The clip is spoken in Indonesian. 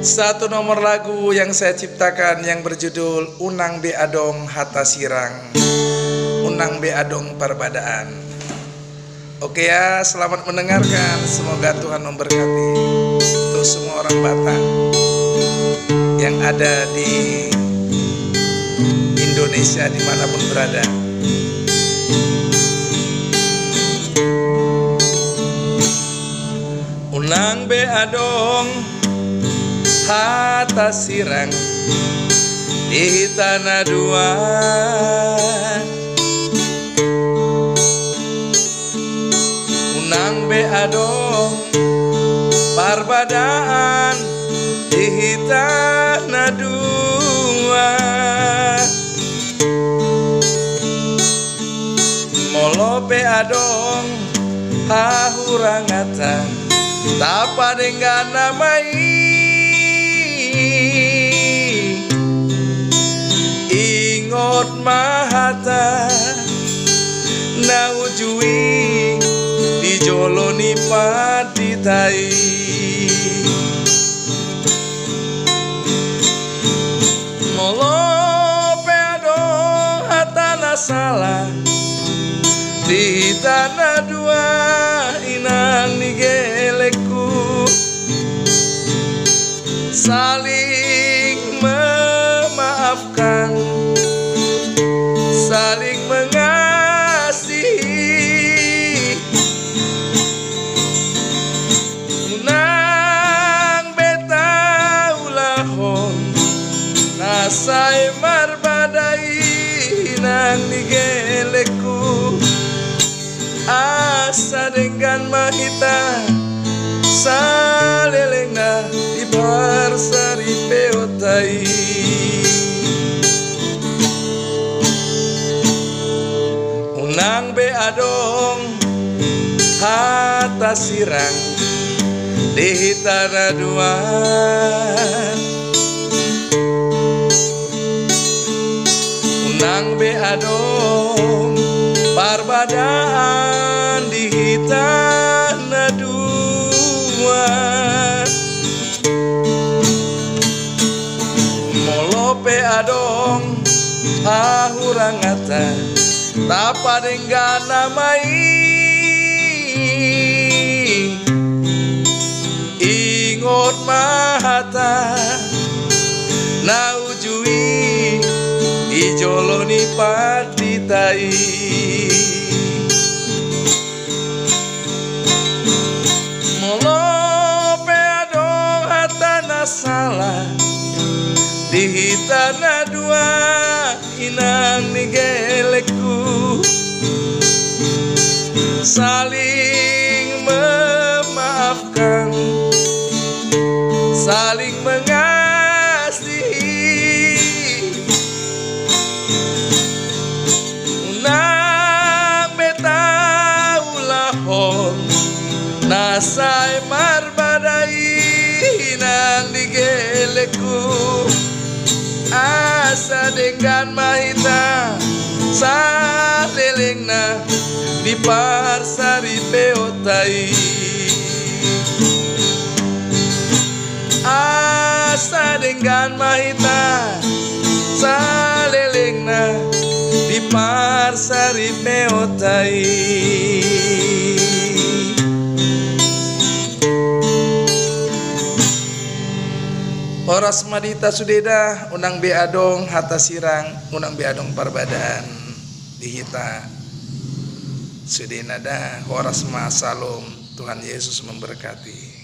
Satu nomor lagu yang saya ciptakan yang berjudul Unang Be Adong Hata Sirang, Unang Be Adong Parbadaan. Oke ya, selamat mendengarkan. Semoga Tuhan memberkati untuk semua orang Batak yang ada di Indonesia dimanapun berada. Unang be adong hata sirang di tanah dua, unang be adong parbadaan di tanah dua, molo be adong hahurangata tapa dengan namai ingot mahata na ujui di joloni patitai molo peado hata nasala di tanah dua inang nigeleku saling memaafkan, saling mengasihi. Unang beta ulahon nasai marbadai nang nigeleku asa dengan mahita salelengna di barsari peotai unang be adong hata sirang di tanah dua, unang be adong parbadaan di tanah dua, molo pe adong hahurangata tapa dengan namai ingot mahata na ujui ijoloni patitai molo pe adong hata nasala di tanah dua inang nigeleku saling memaafkan, saling mengasihi. Unang beta ulahon nasai marbadai nang nigeleku asa dengan mahita salelengna di parsari peotai asa dengan mahita salelengna di parsari peotai. Horas madita sudeda unang be adong hata sirang unang be adong parbadaan dihita sudenada horas masalom. Tuhan Yesus memberkati.